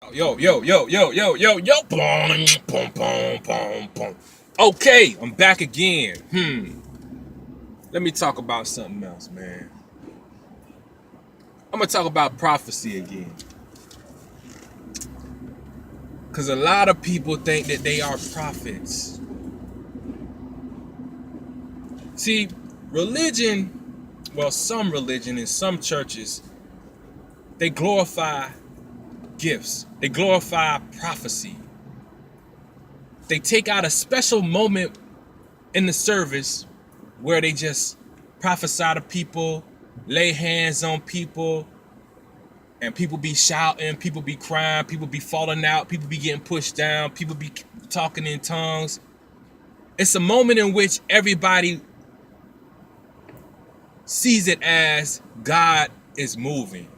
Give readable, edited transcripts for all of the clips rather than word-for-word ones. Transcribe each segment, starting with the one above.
Yo, yo, yo, yo, yo, yo, yo. Boom, boom, boom, boom, boom. Okay, I'm back again. Let me talk about something else, man. I'm gonna talk about prophecy again. Cause a lot of people think that they are prophets. See, religion, well, some religion in some churches, they glorify gifts. They glorify prophecy. They take out a special moment in the service where they just prophesy to people, lay hands on people, and people be shouting, people be crying, people be falling out, people be getting pushed down, people be talking in tongues. It's a moment in which everybody sees it as God is moving.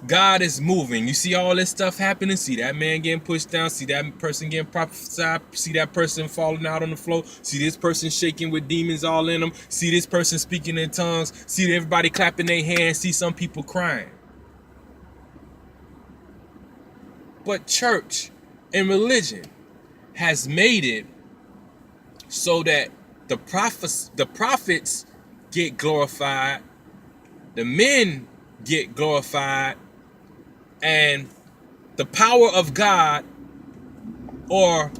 God is moving. You see all this stuff happening. See that man getting pushed down. See that person getting prophesied. See that person falling out on the floor. See this person shaking with demons all in them. See this person speaking in tongues. See everybody clapping their hands. See some people crying. But church and religion has made it so that the prophets get glorified. The men get glorified. And the power of God or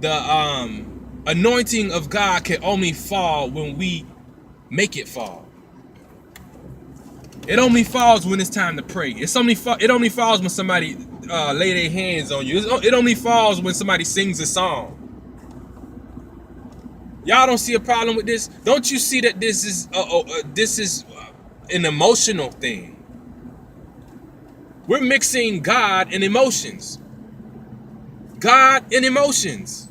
the anointing of God can only fall when we make it fall. It only falls when it's time to pray. It only falls when somebody lay their hands on you. It only falls when somebody sings a song. Y'all don't see a problem with this? Don't you see that this is an emotional thing? We're mixing God and emotions. God and emotions.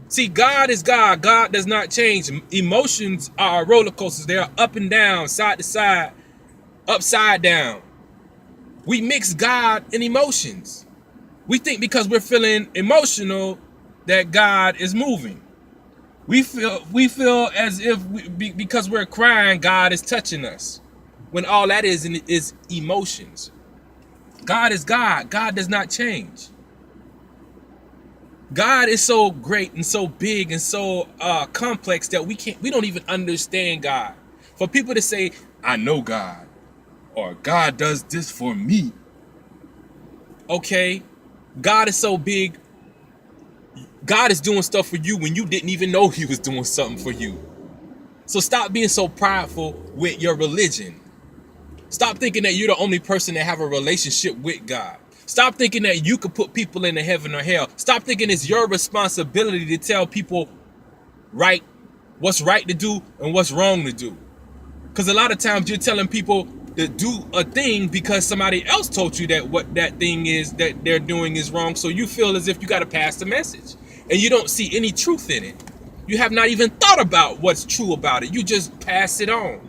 See, God is God. God does not change. Emotions are roller coasters. They are up and down, side to side, upside down. We mix God and emotions. We think because we're feeling emotional that God is moving. We feel as if because we're crying, God is touching us. When all that is emotions. God is God. God does not change. God is so great and so big and so complex that we don't even understand God. For people to say, I know God, or God does this for me. Okay, God is so big. God is doing stuff for you when you didn't even know he was doing something for you. So stop being so prideful with your religion. Stop thinking that you're the only person that have a relationship with God. Stop thinking that you could put people into heaven or hell. Stop thinking it's your responsibility to tell people what's right to do and what's wrong to do. Because a lot of times you're telling people to do a thing because somebody else told you that what that thing is that they're doing is wrong. So you feel as if you got to pass the message. And you don't see any truth in it. You have not even thought about what's true about it. You just pass it on.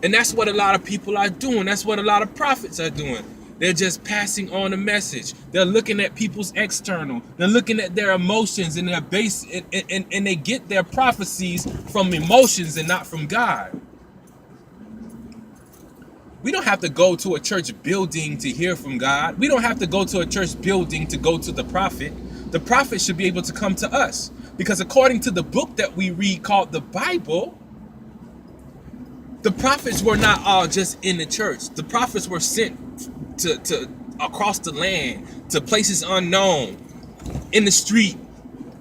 And that's what a lot of people are doing. That's what a lot of prophets are doing. They're just passing on a message. They're looking at people's external. They're looking at their emotions and their base, and they get their prophecies from emotions and not from God. We don't have to go to a church building to hear from God. We don't have to go to a church building to go to the prophet. The prophet should be able to come to us. Because according to the book that we read called the Bible, the prophets were not all just in the church. The prophets were sent to across the land, to places unknown, in the street.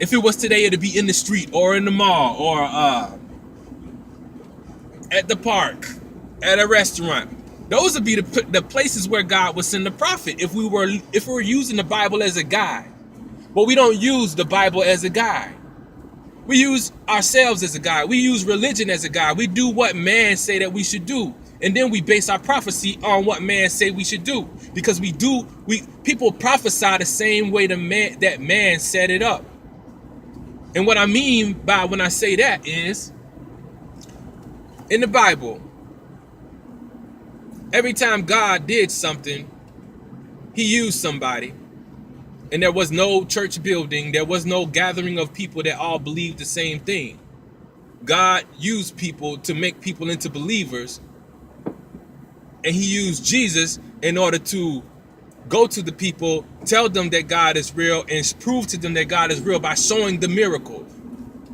If it was today, it'd be in the street or in the mall or at the park, at a restaurant. Those would be the places where God would send the prophet if we were using the Bible as a guide. But we don't use the Bible as a guide. We use ourselves as a guide. We use religion as a guide. We do what man say that we should do. And then we base our prophecy on what man say we should do. Because people prophesy the same way that man set it up. And what I mean by when I say that is, in the Bible, every time God did something, he used somebody. And there was no church building. There was no gathering of people that all believed the same thing. God used people to make people into believers. And he used Jesus in order to go to the people, tell them that God is real, and prove to them that God is real by showing the miracle,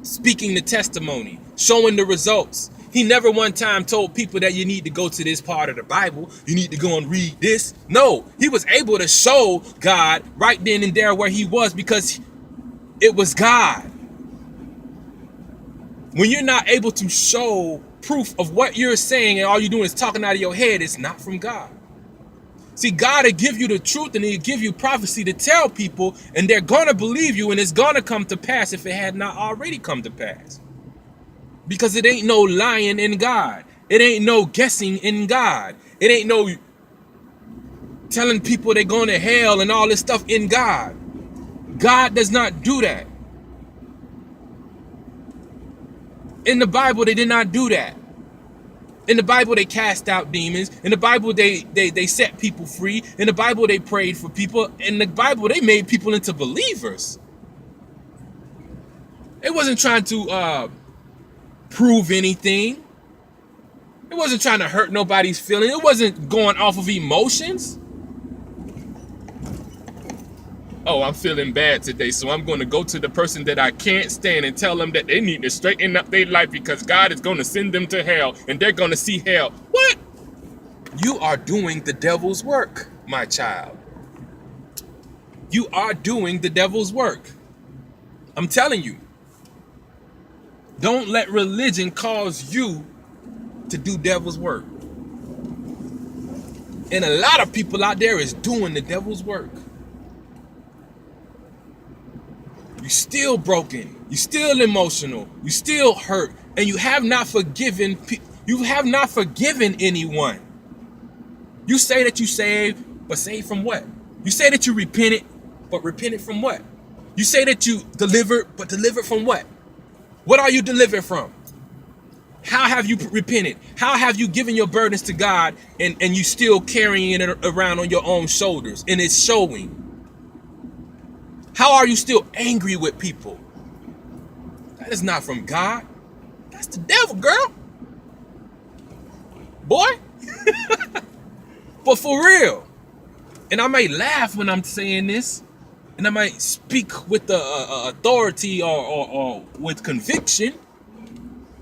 speaking the testimony, showing the results. He never one time told people that you need to go to this part of the Bible, you need to go and read this. No, he was able to show God right then and there where he was, because it was God. When you're not able to show proof of what you're saying and all you're doing is talking out of your head, it's not from God. See, God will give you the truth and he'll give you prophecy to tell people, and they're going to believe you, and it's going to come to pass if it had not already come to pass. Because it ain't no lying in God. It ain't no guessing in God. It ain't no telling people they're going to hell and all this stuff in God. God does not do that. In the Bible, they did not do that. In the Bible, they cast out demons. In the Bible, they set people free. In the Bible, they prayed for people. In the Bible, they made people into believers. It wasn't trying to prove anything. It wasn't trying to hurt nobody's feeling. It wasn't going off of emotions. Oh, I'm feeling bad today, so I'm going to go to the person that I can't stand and tell them that they need to straighten up their life because God is going to send them to hell and they're going to see hell. What? You are doing the devil's work, my child. You are doing the devil's work. I'm telling you. Don't let religion cause you to do devil's work. And a lot of people out there is doing the devil's work. You're still broken. You're still emotional. You're still hurt. And you have not forgiven. You have not forgiven anyone. You say that you saved, but saved from what? You say that you repented, but repented from what? You say that you delivered, but delivered from what? What are you delivered from? How have you repented? How have you given your burdens to God and you still carrying it around on your own shoulders and it's showing? How are you still angry with people? That is not from God. That's the devil, girl. Boy. But for real. And I may laugh when I'm saying this, and I might speak with the authority or with conviction,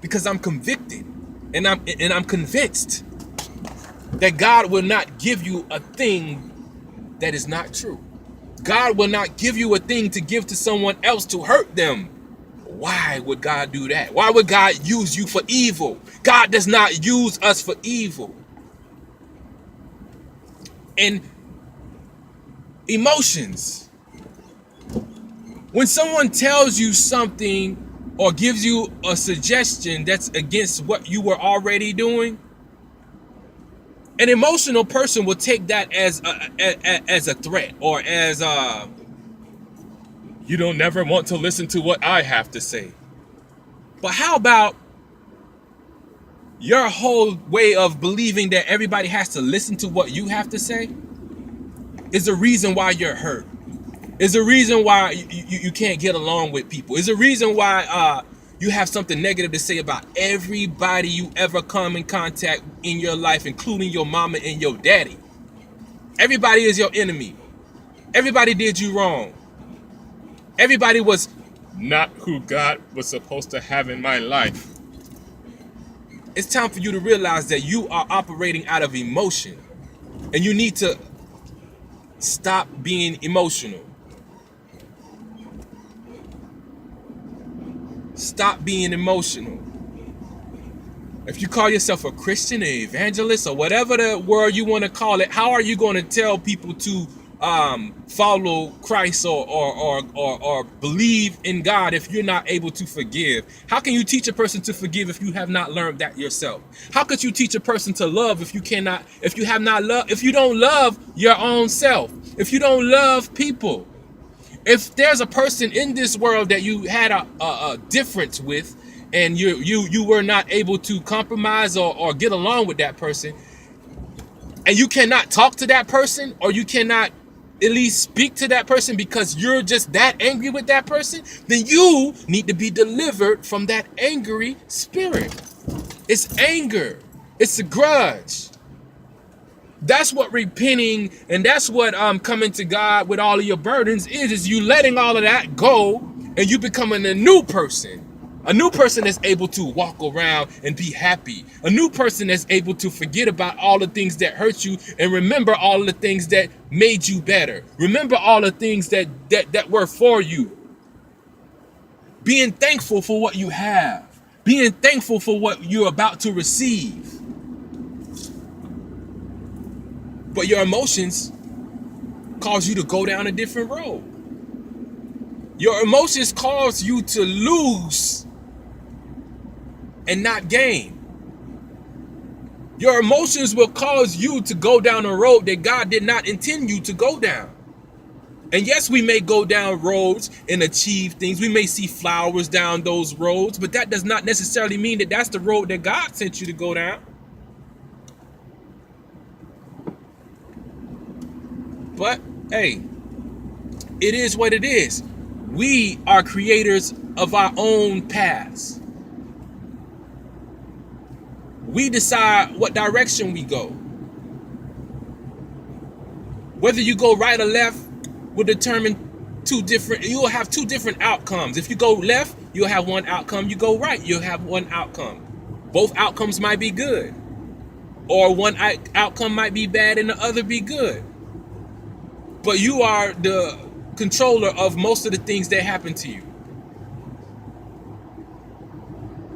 because I'm convicted and I'm convinced that God will not give you a thing that is not true. God will not give you a thing to give to someone else to hurt them. Why would God do that? Why would God use you for evil? God does not use us for evil. And emotions. When someone tells you something or gives you a suggestion that's against what you were already doing, an emotional person will take that as a threat, or as you don't never want to listen to what I have to say. But how about your whole way of believing that everybody has to listen to what you have to say is the reason why you're hurt, is the reason why you can't get along with people, is the reason why you have something negative to say about everybody you ever come in contact in your life, including your mama and your daddy. Everybody is your enemy. Everybody did you wrong. Everybody was not who God was supposed to have in my life. It's time for you to realize that you are operating out of emotion, and you need to stop being emotional. Stop being emotional. If you call yourself a Christian, an evangelist, or whatever the word you want to call it, how are you going to tell people to follow Christ or believe in God if you're not able to forgive? How can you teach a person to forgive if you have not learned that yourself? How could you teach a person to love if you don't love your own self, if you don't love people? If there's a person in this world that you had a difference with, and you were not able to compromise or get along with that person, and you cannot talk to that person, or you cannot at least speak to that person because you're just that angry with that person, then you need to be delivered from that angry spirit. It's anger. It's a grudge. That's what repenting and that's what coming to God with all of your burdens is you letting all of that go and you becoming a new person. A new person that's able to walk around and be happy. A new person that's able to forget about all the things that hurt you and remember all the things that made you better. Remember all the things that were for you. Being thankful for what you have. Being thankful for what you're about to receive. But your emotions cause you to go down a different road. Your emotions cause you to lose and not gain. Your emotions will cause you to go down a road that God did not intend you to go down. And yes, we may go down roads and achieve things. We may see flowers down those roads, but that does not necessarily mean that that's the road that God sent you to go down. But hey, it is what it is. We are creators of our own paths. We decide what direction we go. Whether you go right or left will determine you'll have two different outcomes. If you go left, you'll have one outcome. You go right, you'll have one outcome. Both outcomes might be good. Or one outcome might be bad and the other be good. But you are the controller of most of the things that happen to you.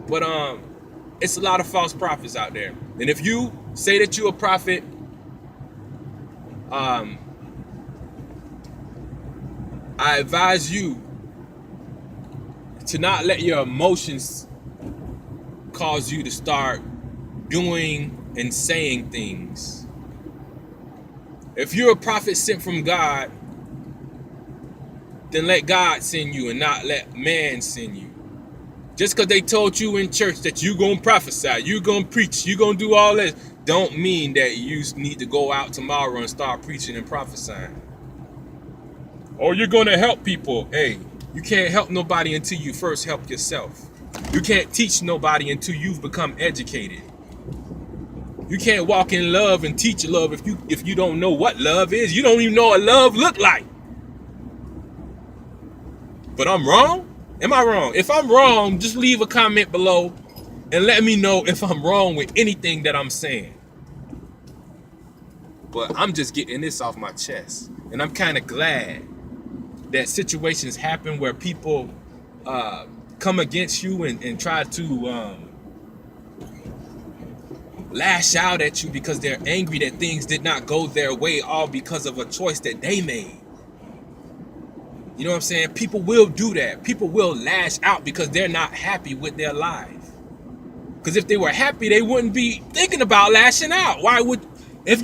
But it's a lot of false prophets out there. And if you say that you're a prophet, I advise you to not let your emotions cause you to start doing and saying things. If you're a prophet sent from God, then let God send you and not let man send you. Just because they told you in church that you're going to prophesy, you're going to preach, you're going to do all this, don't mean that you need to go out tomorrow and start preaching and prophesying. Or you're going to help people. Hey, you can't help nobody until you first help yourself. You can't teach nobody until you've become educated. You can't walk in love and teach love if you don't know what love is. You don't even know what love look like. But I'm wrong? Am I wrong? If I'm wrong, just leave a comment below and let me know if I'm wrong with anything that I'm saying. But I'm just getting this off my chest. And I'm kind of glad that situations happen where people come against you and try to lash out at you because they're angry that things did not go their way, all because of a choice that they made. You know what I'm saying? People will do that. People will lash out because they're not happy with their life. Because if they were happy, they wouldn't be thinking about lashing out. Why would, if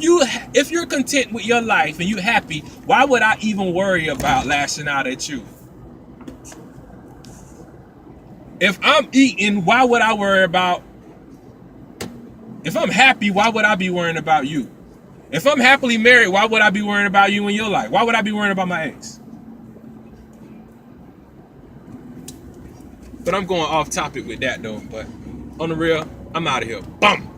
you're content with your life and you're happy, why would I even worry about lashing out at you? If I'm eating, why would I worry about, if I'm happy, why would I be worrying about you? If I'm happily married, why would I be worrying about you in your life? Why would I be worrying about my ex? But I'm going off topic with that though. But on the real, I'm out of here. Bum.